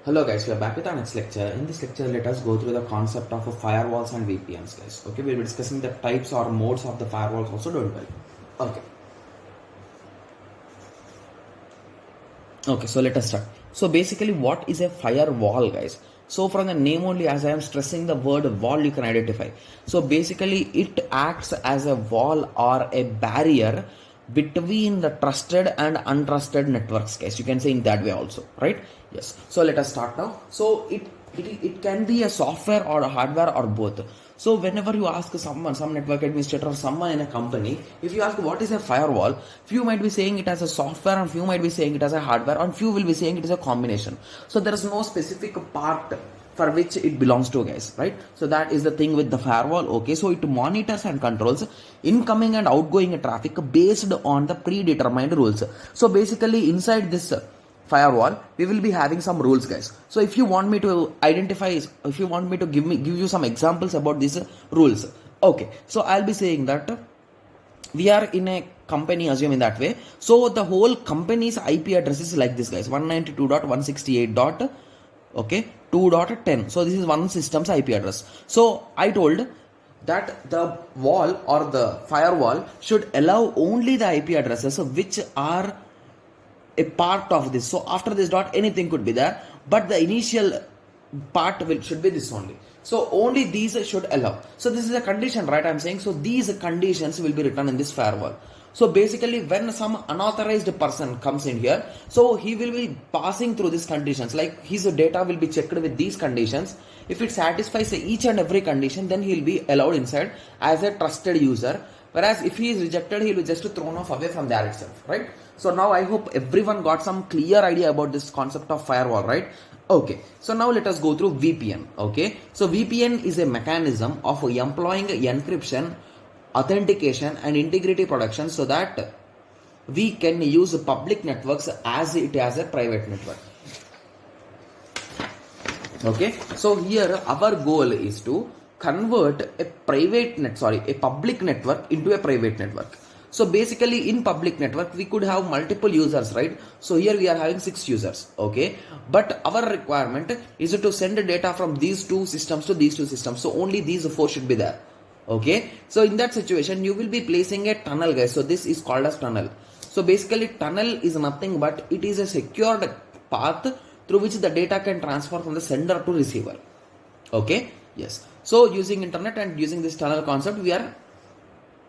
Hello guys, we are back with our next lecture. In this lecture, let us go through the concept of firewalls and VPNs, guys. Okay, we'll be discussing the types or modes of the firewalls also, don't worry. Okay. Okay, so let us start. So basically, what is a firewall, guys? So from the name only, as I am stressing the word wall, you can identify. So basically, it acts as a wall or a barrier between the trusted and untrusted networks, guys. You can say in that way also, right? Yes. So let us start now. So it can be a software or a hardware or both. So whenever you ask someone, some network administrator or someone in a company, if you ask what is a firewall, few might be saying it as a software and few might be saying it as a hardware and few will be saying it is a combination. So there is no specific part for which it belongs to, guys, right? So that is the thing with the firewall. Okay, so it monitors and controls incoming and outgoing traffic based on the predetermined rules. So basically inside this firewall we will be having some rules, guys. So if you want me to identify, if you want me to give you some examples about these rules, okay, so I'll be saying that we are in a company, assume in that way. So the whole company's IP address is like this, guys: 192.168. Okay, 2.10. So this is one system's IP address. So I told that the wall or the firewall should allow only the IP addresses which are a part of this. So after this dot, anything could be there, but the initial part should be this only. So only these should allow. So this is a condition, right? I'm saying, so these conditions will be written in this firewall. So basically when some unauthorized person comes in here, so he will be passing through these conditions, like his data will be checked with these conditions. If it satisfies each and every condition, then he will be allowed inside as a trusted user. Whereas if he is rejected, he will be just thrown off away from there itself, right? So now I hope everyone got some clear idea about this concept of firewall, right? Okay, so now let us go through VPN. Okay, so VPN is a mechanism of employing encryption, authentication and integrity protection so that we can use public networks as it as a private network. Okay, so here our goal is to convert a public network into a private network. So basically in public network we could have multiple users, right? So here we are having 6 users, okay, but our requirement is to send data from these two systems to these two systems. So only these 4 should be there. Okay, so in that situation you will be placing a tunnel, guys. So this is called as tunnel. So basically tunnel is nothing but it is a secured path through which the data can transfer from the sender to receiver. Okay, yes. So using internet and using this tunnel concept, we are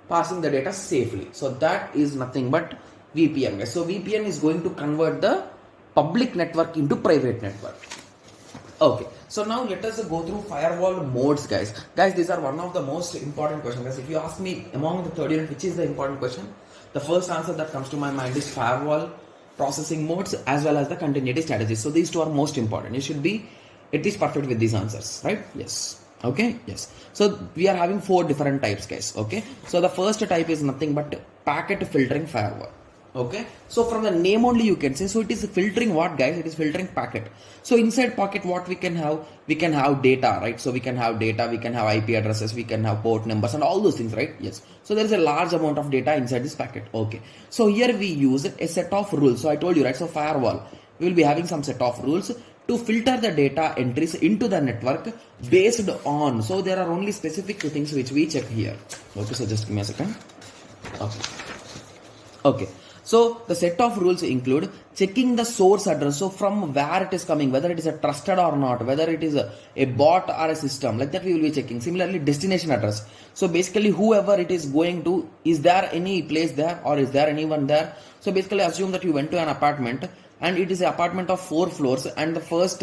passing the data safely. So that is nothing but VPN, guys. So VPN is going to convert the public network into private network. Okay, so now let us go through firewall modes, guys. Guys, these are one of the most important questions, guys. If you ask me among the third unit which is the important question, the first answer that comes to my mind is firewall processing modes as well as the continuity strategies. So these two are most important. You should be at least perfect with these answers, right? Yes. Okay, yes. So we are having 4 different types, guys. Okay, so the first type is nothing but packet filtering firewall. Okay, so from the name only you can say, so it is filtering what, guys? It is filtering packet. So inside packet what we can have data, right? So we can have data, we can have IP addresses, we can have port numbers and all those things, right? Yes, so there is a large amount of data inside this packet. Okay, so here we use a set of rules. So I told you, right? So firewall, we will be having some set of rules to filter the data entries into the network based on, so there are only specific things which we check here. Okay, so just give me a second. Okay, so the set of rules include checking the source address, so from where it is coming, whether it is a trusted or not, whether it is a bot or a system, like that we will be checking. Similarly, destination address, so basically whoever it is going to, is there any place there or is there anyone there? So basically assume that you went to an apartment and it is an apartment of 4 floors and the first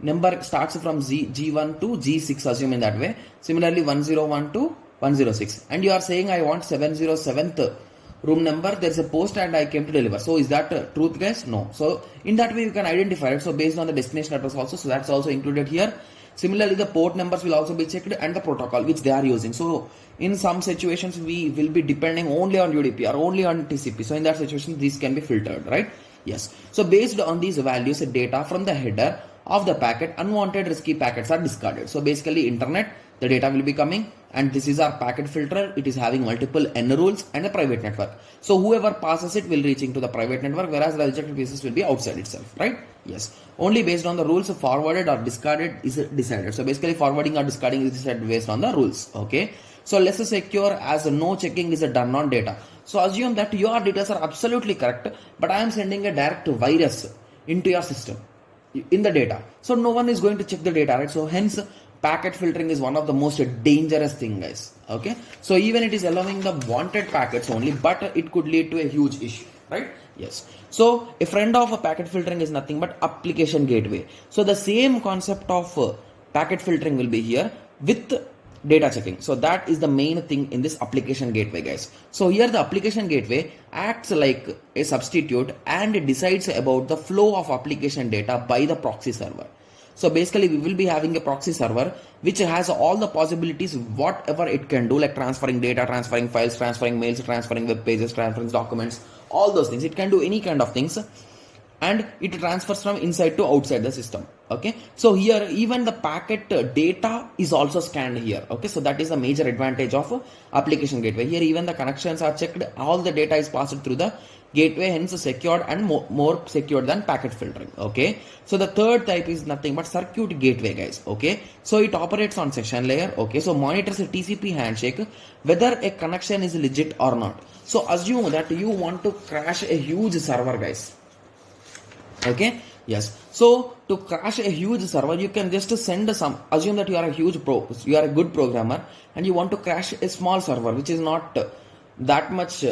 number starts from G1 to G6, assume in that way. Similarly 101 to 106, and you are saying I want 707th room number, there is a post and I came to deliver. So is that truth, guys? No. So in that way you can identify it. So based on the destination address also, so that's also included here. Similarly, the port numbers will also be checked and the protocol which they are using. So in some situations we will be depending only on UDP or only on TCP. So in that situation these can be filtered, right? Yes. So based on these values, data from the header of the packet, unwanted risky packets are discarded. So basically internet the data will be coming, and this is our packet filter. It is having multiple N rules and a private network. So whoever passes it will reach into the private network, whereas the rejected pieces will be outside itself, right? Yes. Only based on the rules, forwarded or discarded is decided. So basically forwarding or discarding is decided based on the rules. Okay. So less secure as no checking is done on data. So assume that your details are absolutely correct, but I am sending a direct virus into your system in the data. So no one is going to check the data, right? So hence packet filtering is one of the most dangerous thing, guys. Okay. So even it is allowing the wanted packets only, but it could lead to a huge issue, right? Yes. So a friend of a packet filtering is nothing but application gateway. So the same concept of packet filtering will be here with data checking. So that is the main thing in this application gateway, guys. So here the application gateway acts like a substitute and decides about the flow of application data by the proxy server. So basically we will be having a proxy server which has all the possibilities whatever it can do, like transferring data, transferring files, transferring mails, transferring web pages, transferring documents, all those things. It can do any kind of things, and it transfers from inside to outside the system. Okay, so here even the packet data is also scanned here. Okay, so that is the major advantage of application gateway. Here even the connections are checked, all the data is passed through the gateway, hence secured and more secure than packet filtering. Okay, so the third type is nothing but circuit gateway, guys. Okay, so it operates on session layer. Okay, so monitors a TCP handshake whether a connection is legit or not. So assume that you want to crash a huge server, guys. Okay, yes. So to crash a huge server, you can just send assume that you are a good programmer and you want to crash a small server which is not that much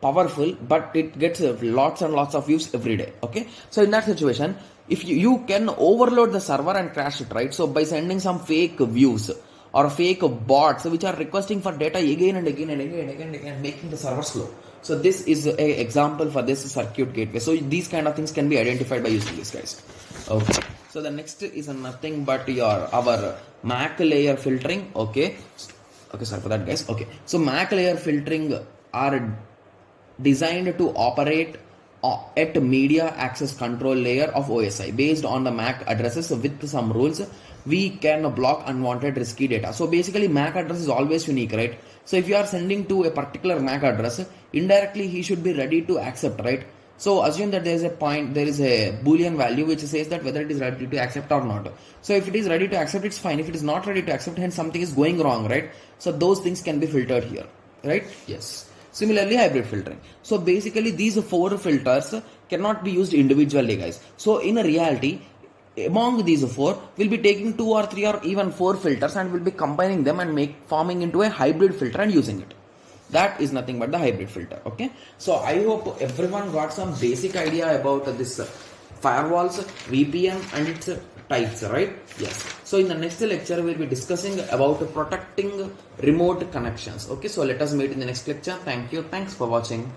powerful, but it gets lots and lots of views every day. Okay, so in that situation, if you can overload the server and crash it, right? So by sending some fake views or fake bots which are requesting for data again and again and again and again and again, making the server slow. So this is an example for this circuit gateway. So these kind of things can be identified by using these guys. Okay. So the next is nothing but our MAC layer filtering. Okay. Okay, sorry for that, guys. Okay. So MAC layer filtering are designed to operate at media access control layer of OSI based on the MAC addresses with some rules. We can block unwanted risky data. So basically MAC address is always unique, right? So if you are sending to a particular MAC address, indirectly he should be ready to accept, right? So assume that there is a Boolean value which says that whether it is ready to accept or not. So if it is ready to accept, it's fine. If it is not ready to accept, hence something is going wrong, right? So those things can be filtered here, right? Yes. Similarly, hybrid filtering. So basically these 4 filters cannot be used individually, guys. So in a reality, among these 4, we'll be taking 2 or 3 or even 4 filters and we'll be combining them and forming into a hybrid filter and using it. That is nothing but the hybrid filter. Okay. So I hope everyone got some basic idea about this firewalls, VPN and its types, right? Yes. So in the next lecture, we'll be discussing about protecting remote connections. Okay. So let us meet in the next lecture. Thank you. Thanks for watching.